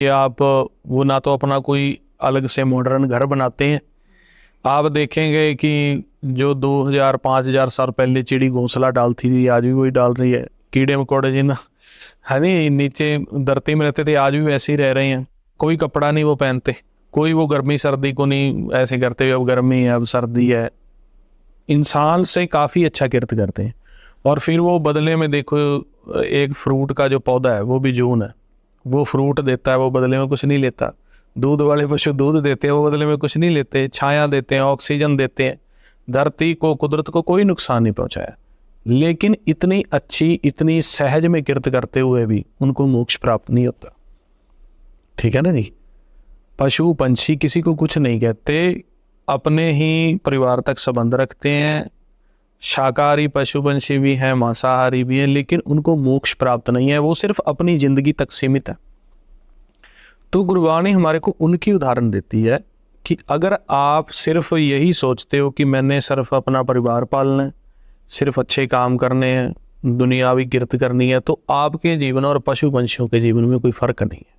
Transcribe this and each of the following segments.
कि आप वो ना तो अपना कोई अलग से मॉडर्न घर बनाते हैं। आप देखेंगे कि जो 2000-5000 साल पहले चिड़ी घोंसला डालती थी आज भी वही डाल रही है। कीड़े मकोड़े जिन है नहीं नीचे धरती में रहते थे आज भी वैसे ही रह रहे हैं। कोई कपड़ा नहीं वो पहनते, कोई वो गर्मी सर्दी को नहीं ऐसे करते अब गर्मी है अब सर्दी है। इंसान से काफ़ी अच्छा किरत करते हैं। और फिर वो बदले में देखो, एक फ्रूट का जो पौधा है वो भी जून है, वो फ्रूट देता है, वो बदले में कुछ नहीं लेता। दूध वाले पशु दूध देते हैं, वो बदले में कुछ नहीं लेते। छाया देते हैं, ऑक्सीजन देते हैं, धरती को कुदरत को कोई नुकसान नहीं पहुंचाया। लेकिन इतनी अच्छी इतनी सहज में किरत करते हुए भी उनको मोक्ष प्राप्त नहीं होता। ठीक है ना जी। पशु पंछी किसी को कुछ नहीं कहते, अपने ही परिवार तक संबंध रखते हैं। शाकाहारी पशु पंछी भी हैं, मांसाहारी भी हैं, लेकिन उनको मोक्ष प्राप्त नहीं है, वो सिर्फ अपनी जिंदगी तक सीमित है। तो गुरबाणी हमारे को उनकी उदाहरण देती है कि अगर आप सिर्फ यही सोचते हो कि मैंने सिर्फ अपना परिवार पालना है, सिर्फ अच्छे काम करने हैं, दुनियावी किरत करनी है, तो आपके जीवन और पशु पंछियों के जीवन में कोई फर्क नहीं है।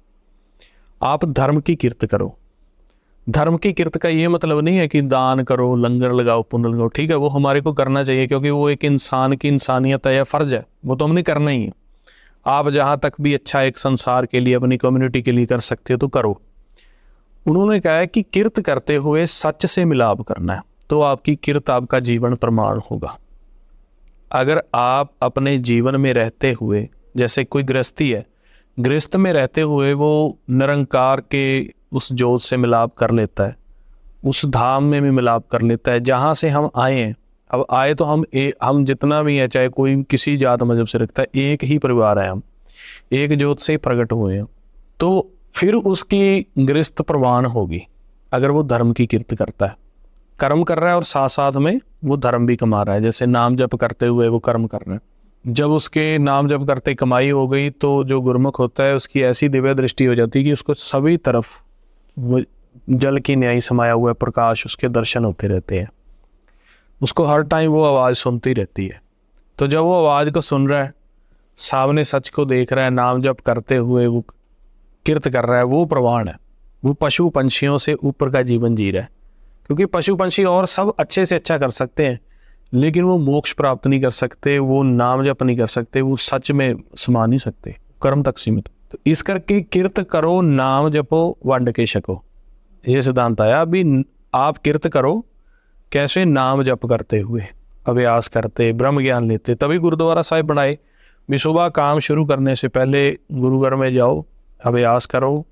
आप धर्म की किरत करो। धर्म की किरत का ये मतलब नहीं है कि दान करो, लंगर लगाओ, पुण्य लगाओ। ठीक है, वो हमारे को करना चाहिए क्योंकि वो एक इंसान की इंसानियत है या फर्ज है, वो तो हमने करना ही है। आप जहाँ तक भी अच्छा एक संसार के लिए अपनी कम्युनिटी के लिए कर सकते हो तो करो। उन्होंने कहा है कि किरत करते हुए सच से मिलाप करना है, तो आपकी किरत आपका जीवन प्रमाण होगा। अगर आप अपने जीवन में रहते हुए, जैसे कोई गृहस्थी है, गृहस्थ में रहते हुए वो निरंकार के उस जोत से मिलाप कर लेता है, उस धाम में भी मिलाप कर लेता है जहाँ से हम आए हैं। अब आए तो हम जितना भी है, चाहे कोई किसी जात मजहब से रखता है, एक ही परिवार है, हम एक जोत से ही प्रकट हुए हैं। तो फिर उसकी गृहस्थ प्रवान होगी अगर वो धर्म की किरत करता है, कर्म कर रहा है और साथ साथ में वो धर्म भी कमा रहा है। जैसे नाम जप करते हुए वो कर्म कर रहा है, जब उसके नाम जप करते कमाई हो गई तो जो गुरमुख होता है उसकी ऐसी दिव्य दृष्टि हो जाती है कि उसको सभी तरफ वो जल की न्याय समाया हुआ प्रकाश उसके दर्शन होते रहते हैं। उसको हर टाइम वो आवाज़ सुनती रहती है। तो जब वो आवाज़ को सुन रहा है, सामने सच को देख रहा है, नाम जप करते हुए वो किरत कर रहा है, वो प्रवान है, वो पशु पंछियों से ऊपर का जीवन जी रहा है। क्योंकि पशु पंछी और सब अच्छे से अच्छा कर सकते हैं, लेकिन वो मोक्ष प्राप्त नहीं कर सकते, वो नाम जप नहीं कर सकते, वो सच में समा नहीं सकते, कर्म तक सीमित। तो इस करके किरत करो, नाम जपो, वंड के छको, ये सिद्धांत आया। अभी आप किरत करो कैसे? नाम जप करते हुए, अभ्यास करते, ब्रह्म ज्ञान लेते, तभी गुरुद्वारा साहिब बनाए। भी सुबह काम शुरू करने से पहले गुरुघर में जाओ, अभ्यास करो,